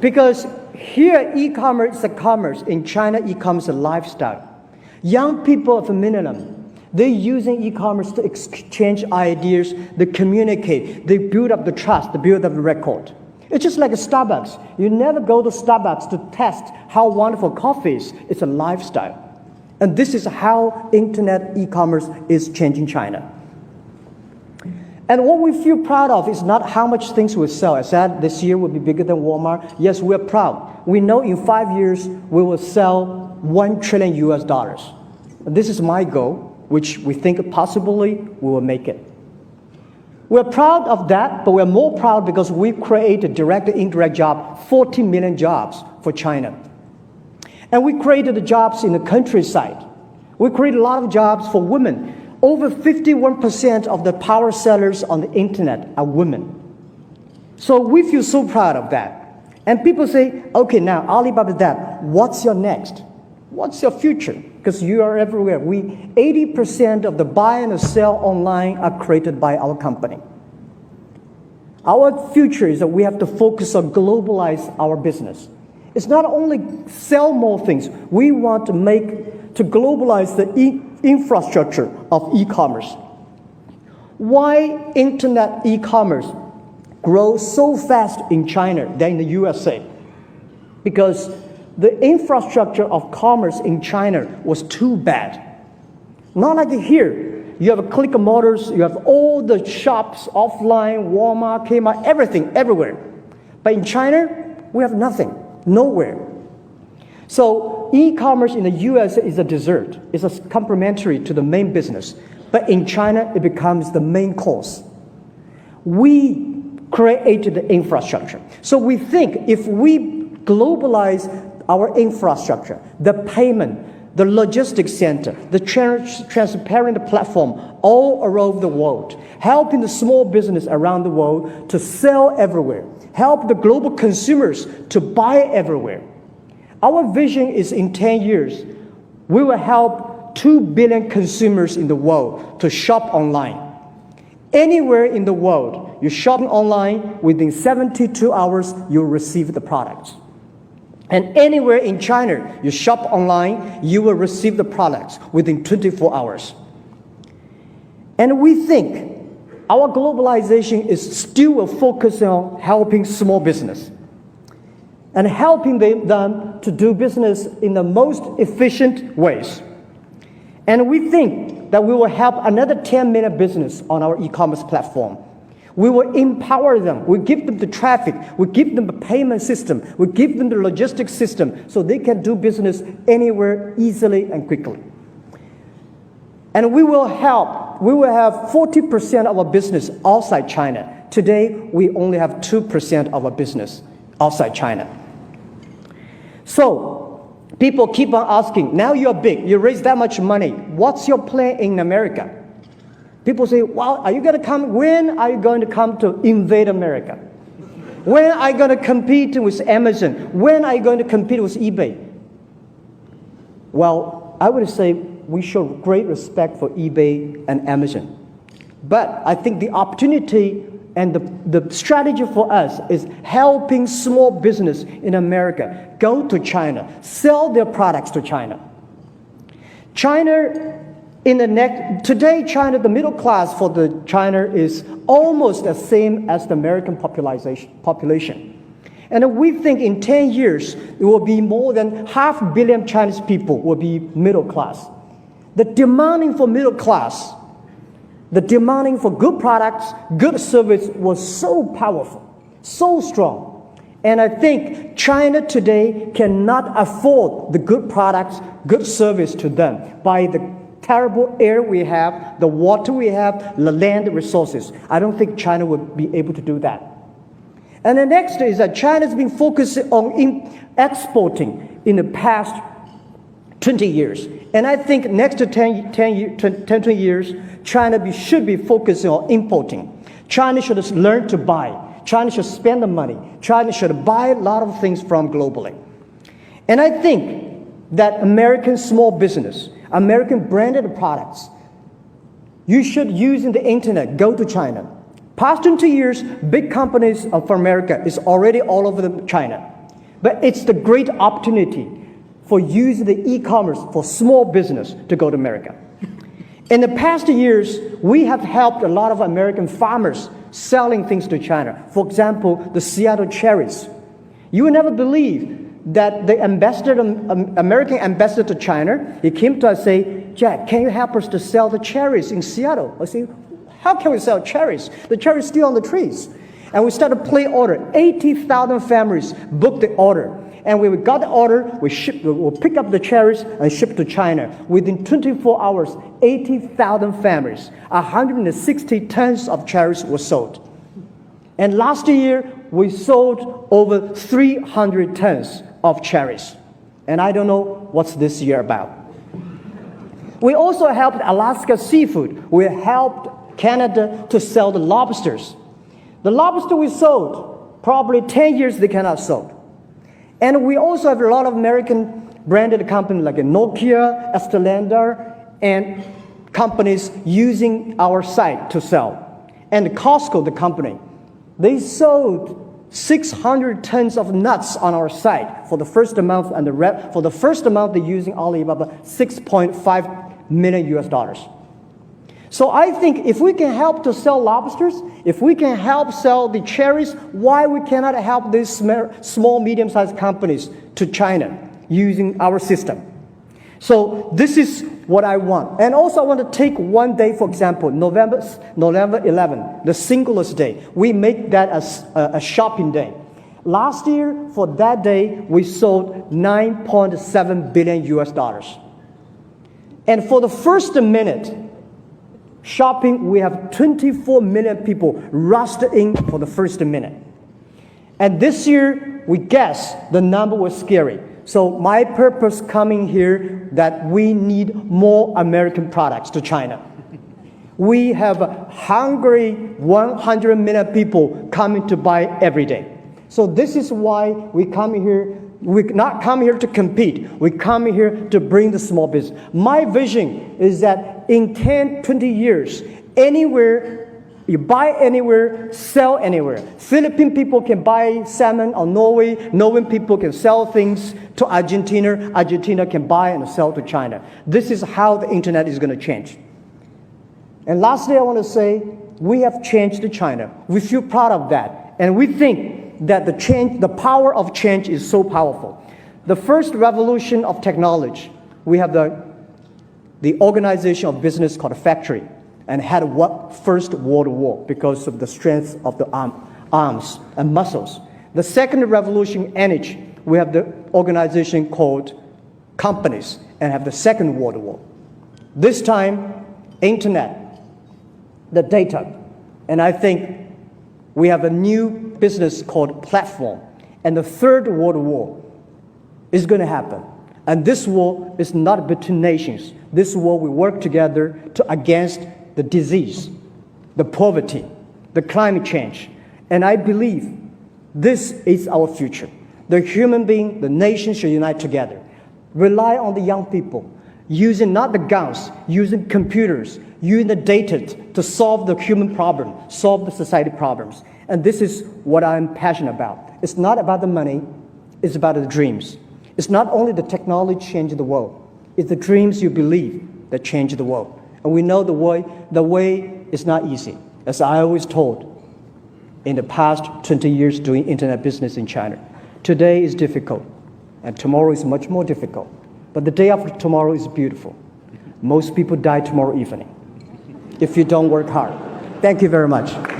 Because here, e-commerce is a commerce. In China, e-commerce is a lifestyle. Young people of a minimum, they're using e-commerce to exchange ideas, they communicate, they build up the trust, they build up the record. It's just like a Starbucks. You never go to Starbucks to test how wonderful coffee is. It's a lifestyle. And this is how internet e-commerce is changing China. And what we feel proud of is not how much things we sell. I said this year will be bigger than Walmart. Yes, we're proud. We know in 5 years we will sell $1 trillion US. This is my goal, which we think possibly we will make it. We're proud of that, but we're more proud because we created direct and indirect jobs, 40 million jobs for China. And we created the jobs in the countryside. We created a lot of jobs for women. Over 51% of the power sellers on the internet are women. So we feel so proud of that. And people say, okay, now Alibaba is that. What's your next? What's your future? Because you are everywhere. 80% of the buy and the sell online are created by our company. Our future is that we have to focus on globalize our business. It's not only sell more things. We want to globalize the infrastructure of e-commerce. Why internet e-commerce grows so fast in China than in the USA? Because the infrastructure of commerce in China was too bad. Not like here. You have a click of motors, you have all the shops offline, Walmart, Kmart, everything, everywhere. But in China, we have nothing, nowhere. So e-commerce in the US is a dessert. It's a complementary to the main business. But in China, it becomes the main course. We created the infrastructure. So we think if we globalize our infrastructure, the payment, the logistics center, the transparent platform all around the world, helping the small business around the world to sell everywhere, help the global consumers to buy everywhere. Our vision is in 10 years, we will help 2 billion consumers in the world to shop online. Anywhere in the world, you shop online, within 72 hours, you'll receive the products. And anywhere in China, you shop online, you will receive the products within 24 hours. And we think our globalization is still a focus on helping small business and helping them to do business in the most efficient ways. And we think that we will help another 10 million business on our e-commerce platform. We will empower them. We give them the traffic. We give them the payment system. We give them the logistics system so they can do business anywhere easily and quickly. And we will have 40% of our business outside China. Today, we only have 2% of our business outside China. So people keep on asking, now you're big, you raise that much money. What's your plan in America? People say, well, are you going to come? When are you going to come to invade America? When are you going to compete with Amazon? When are you going to compete with eBay? Well, I would say we show great respect for eBay and Amazon. But I think the opportunity and the strategy for us is helping small business in America go to China, sell their products to China. Today, China, the middle class for China is almost the same as the American population. And we think in 10 years, it will be more than 500 million Chinese people will be middle class. The demanding for middle class, the demanding for good products, good service was so powerful, so strong. And I think China today cannot afford the good products, good service to them by the terrible air we have, the water we have, the land resources. I don't think China would be able to do that. And the next is that China's been focusing on exporting in the past 20 years. And I think next to 20 years, China should be focusing on importing. China should learn to buy. China should spend the money. China should buy a lot of things from globally. And I think that American small business, American branded products, you should use the internet, go to China. Past 20 years, big companies from America is already all over China. But it's the great opportunity for using the e-commerce for small business to go to America. In the past years, we have helped a lot of American farmers selling things to China. For example, the Seattle cherries. You will never believe that the American ambassador to China, he came to us and say, Jack, can you help us to sell the cherries in Seattle? I say, how can we sell cherries? The cherries still on the trees. And we started to place order. 80,000 families booked the order. And when we got the order, we'll pick up the cherries and ship to China. Within 24 hours, 80,000 families, 160 tons of cherries were sold. And last year, we sold over 300 tons of cherries. And I don't know what's this year about. We also helped Alaska Seafood. We helped Canada to sell the lobsters. The lobster we sold, probably 10 years they cannot sold. And we also have a lot of American branded companies like Nokia, Estelander, and companies using our site to sell. And Costco, the company, they sold 600 tons of nuts on our site for the first month, and for the first month they're using Alibaba, $6.5 million US. So I think if we can help to sell lobsters, if we can help sell the cherries, why we cannot help these small, medium-sized companies to China using our system? So this is what I want. And also I want to take one day, for example, November 11, the Singles Day. We make that as a shopping day. Last year, for that day, we sold $9.7 billion US. And for the first minute, shopping, we have 24 million people rushed in for the first minute. And this year, we guess the number was scary. So my purpose coming here that we need more American products to China. We have hungry 100 million people coming to buy every day. So this is why we come here. We not come here to compete. We come here to bring the small business. My vision is that in 10, 20 years, anywhere, you buy anywhere, sell anywhere. Philippine people can buy salmon on Norway. Norwegian people can sell things to Argentina. Argentina can buy and sell to China. This is how the internet is going to change. And lastly, I want to say, we have changed to China. We feel proud of that. And we think that the power of change is so powerful. The first revolution of technology, we have the organization of business called a factory, and had what First World War because of the strength of the arms and muscles. The second revolution, energy, we have the organization called companies, and have the Second World War. This time, internet, the data, and I think we have a new business called platform. And the Third World War is going to happen. And this war is not between nations. This war we work together against the disease, the poverty, the climate change. And I believe this is our future. The human being, the nation should unite together. Rely on the young people, using not the guns, using computers, using the data to solve the human problem, solve the society problems. And this is what I'm passionate about. It's not about the money, it's about the dreams. It's not only the technology changing the world, it's the dreams you believe that change the world. And we know the way is not easy. As I always told, in the past 20 years doing internet business in China, today is difficult, and tomorrow is much more difficult. But the day after tomorrow is beautiful. Most people die tomorrow evening if you don't work hard. Thank you very much.